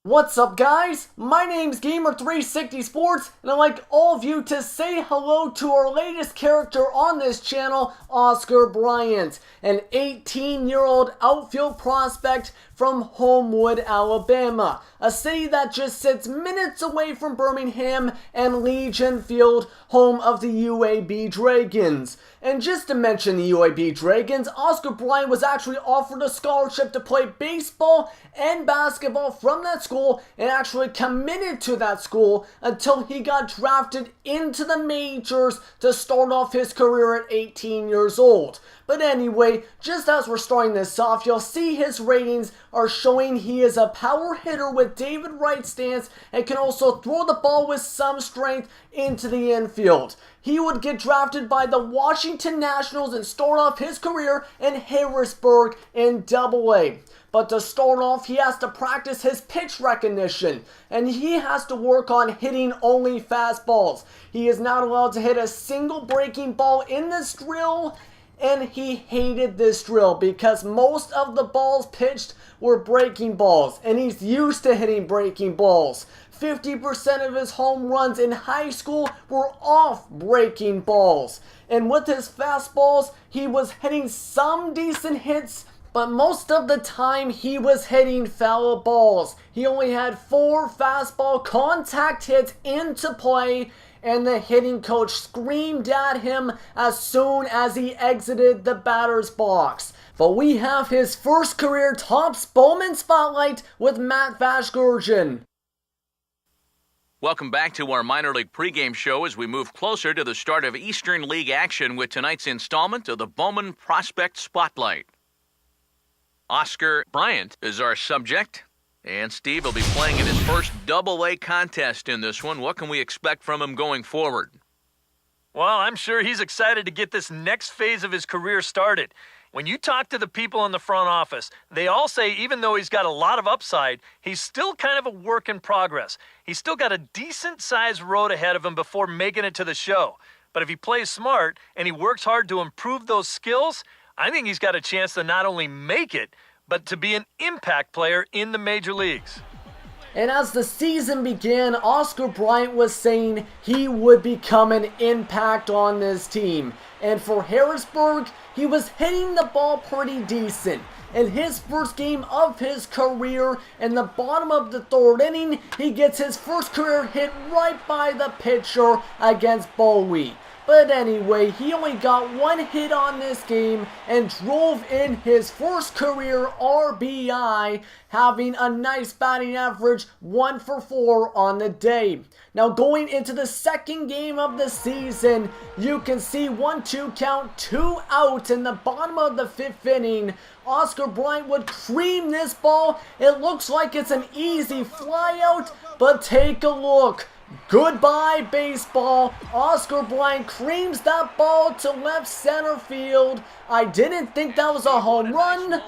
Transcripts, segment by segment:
What's up, guys? My name's Gamer360 Sports, and I'd like all of you to say hello to our latest character on this channel, Oscar Bryant, an 18-year-old outfield prospect from Homewood, Alabama, a city that just sits minutes away from Birmingham and Legion Field, home of the UAB Dragons. And just to mention the UAB Dragons, Oscar Bryant was actually offered a scholarship to play baseball and basketball from that school and actually committed to that school until he got drafted into the majors to start off his career at 18 years old. But anyway, just as we're starting this off, you'll see his ratings are showing he is a power hitter with David Wright stance and can also throw the ball with some strength into the infield. He would get drafted by the Washington Nationals and start off his career in Harrisburg in AA. But to start off, he has to practice his pitch recognition, and he has to work on hitting only fastballs. He is not allowed to hit a single breaking ball in this drill, and he hated this drill because most of the balls pitched were breaking balls, and he's used to hitting breaking balls. 50% of his home runs in high school were off breaking balls. And with his fastballs, he was hitting some decent hits, but most of the time he was hitting foul balls. He only had 4 fastball contact hits into play, and the hitting coach screamed at him as soon as he exited the batter's box. But we have his first career Topps Bowman Spotlight with Matt Vashgurjan. Welcome back to our minor league pregame show as we move closer to the start of Eastern League action with tonight's installment of the Bowman Prospect Spotlight. Oscar Bryant is our subject, and Steve will be playing in his first Double-A contest in this one. What can we expect from him going forward? Well, I'm sure he's excited to get this next phase of his career started. When you talk to the people in the front office, they all say even though he's got a lot of upside, he's still kind of a work in progress. He's still got a decent-sized road ahead of him before making it to the show. But if he plays smart and he works hard to improve those skills, I think he's got a chance to not only make it, but to be an impact player in the major leagues. And as the season began, Oscar Bryant was saying he would become an impact on this team. And for Harrisburg, he was hitting the ball pretty decent. In his first game of his career, in the bottom of the 3rd inning, he gets his first career hit right by the pitcher against Bowman. But anyway, he only got 1 hit on this game and drove in his first career RBI, having a nice batting average 1 for 4 on the day. Now going into the second game of the season, you can see 1-2 count, 2 out in the bottom of the 5th inning. Oscar Bryant would cream this ball. It looks like it's an easy fly out, but take a look. Goodbye baseball. Oscar Bryant creams that ball to left center field. I didn't think that was a home run,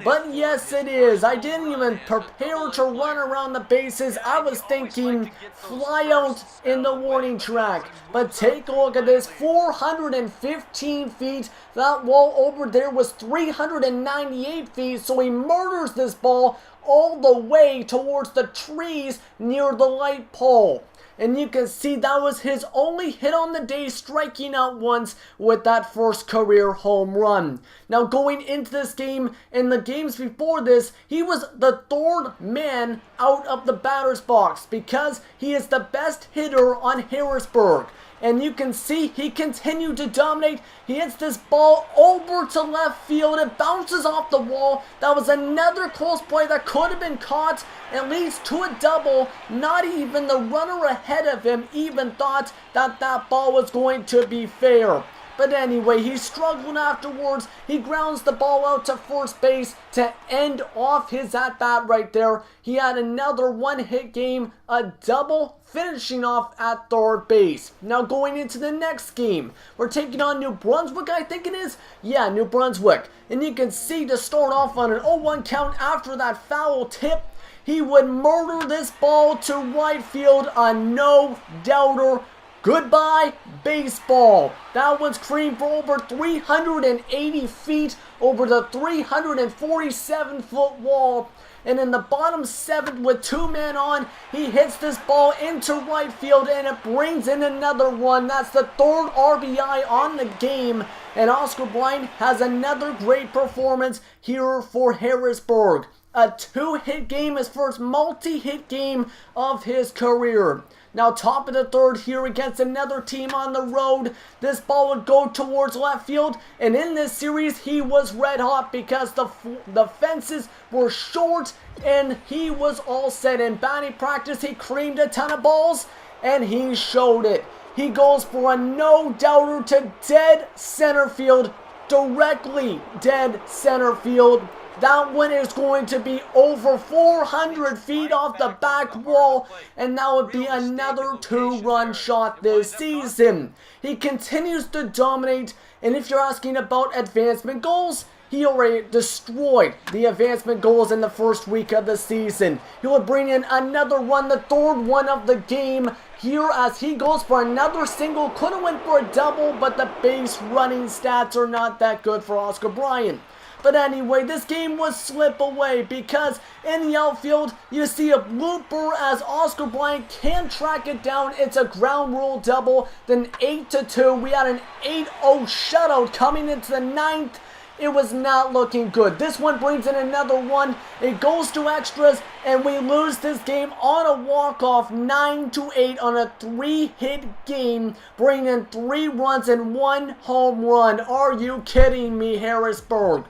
but yes it is. I didn't even prepare to run around the bases. I was thinking fly out in the warning track. But take a look at this, 415 feet. That wall over there was 398 feet, so he murders this ball all the way towards the trees near the light pole. And you can see that was his only hit on the day, striking out once with that first career home run. Now going into this game, in the games before this, he was the 3rd man out of the batter's box because he is the best hitter on Harrisburg. And you can see he continued to dominate. He hits this ball over to left field. It bounces off the wall. That was another close play that could have been caught. It leads to a double. Not even the runner ahead of him even thought that that ball was going to be fair. But anyway, he struggled afterwards. He grounds the ball out to first base to end off his at-bat right there. He had another 1-hit game, a double, finishing off at 3rd base. Now going into the next game, we're taking on New Brunswick, I think it is? Yeah, New Brunswick. And you can see to start off on an 0-1 count after that foul tip, he would murder this ball to right field, a no-doubter. Goodbye, baseball. That one's creamed for over 380 feet over the 347-foot wall. and in the bottom 7th with 2 men on, he hits this ball into right field, and it brings in another one. That's the 3rd RBI on the game, and Oscar Bryant has another great performance here for Harrisburg. A 2-hit game, his first multi-hit game of his career. Now top of the 3rd here against another team on the road. This ball would go towards left field, and in this series he was red hot because the fences were short and he was all set. In batting practice he creamed a ton of balls and he showed it. He goes for a no-doubter to dead center field, directly dead center field. That one is going to be over 400 feet off the back wall, and that would be another 2-run shot this season. He continues to dominate, and if you're asking about advancement goals, he already destroyed the advancement goals in the first week of the season. He will bring in another one, the 3rd one of the game here as he goes for another single. Could have went for a double, but the base running stats are not that good for Oscar Bryant. But anyway, this game was slip away because in the outfield, you see a blooper as Oscar Bryant can track it down. It's a ground rule double, then 8-2. We had an 8-0 shutout coming into the 9th. It was not looking good. This one brings in another one. It goes to extras, and we lose this game on a walk-off, 9-8 on a 3-hit game, bringing in 3 runs and 1 home run. Are you kidding me, Harrisburg?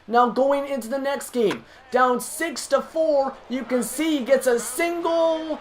Now going into the next game, down 6-4, you can see he gets a single,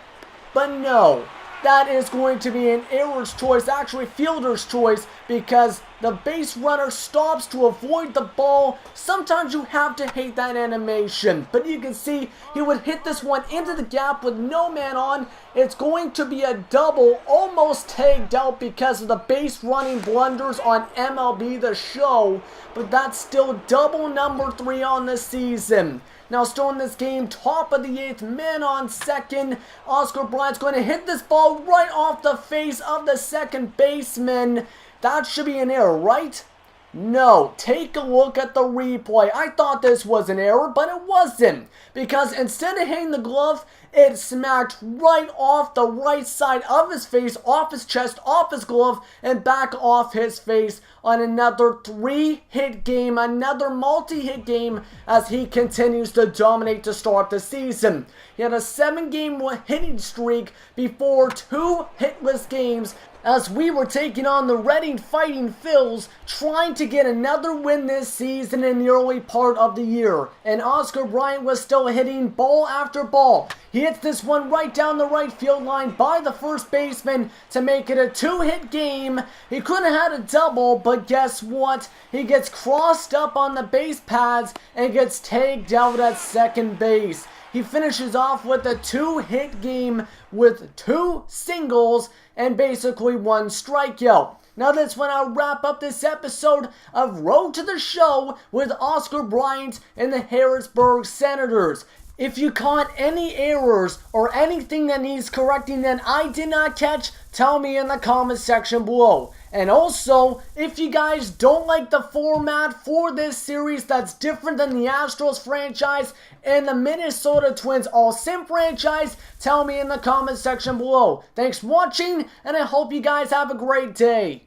but no. That is going to be an error's choice, actually fielder's choice, because the base runner stops to avoid the ball. Sometimes you have to hate that animation, but you can see he would hit this one into the gap with no man on. It's going to be a double, almost tagged out because of the base running blunders on MLB The Show, but that's still double number 3 on the season. Now still in this game, top of the 8th, man on second. Oscar Bryant's going to hit this ball right off the face of the second baseman. That should be an error, right? No, take a look at the replay. I thought this was an error, but it wasn't. Because instead of hitting the glove, it smacked right off the right side of his face, off his chest, off his glove, and back off his face on another 3-hit game, another multi-hit game as he continues to dominate to start the season. He had a 7-game hitting streak before 2 hitless games as we were taking on the Reading Fighting Phils, trying to get another win this season in the early part of the year. And Oscar Bryant was still hitting ball after ball. He hits this one right down the right field line by the first baseman to make it a 2-hit game. He could have had a double, but guess what? He gets crossed up on the base pads and gets tagged out at second base. He finishes off with a 2-hit game with 2 singles and basically 1 strikeout. Now that's when I'll wrap up this episode of Road to the Show with Oscar Bryant and the Harrisburg Senators. If you caught any errors or anything that needs correcting that I did not catch, tell me in the comment section below. And also, if you guys don't like the format for this series that's different than the Astros franchise and the Minnesota Twins All-Sim franchise, tell me in the comment section below. Thanks for watching, and I hope you guys have a great day.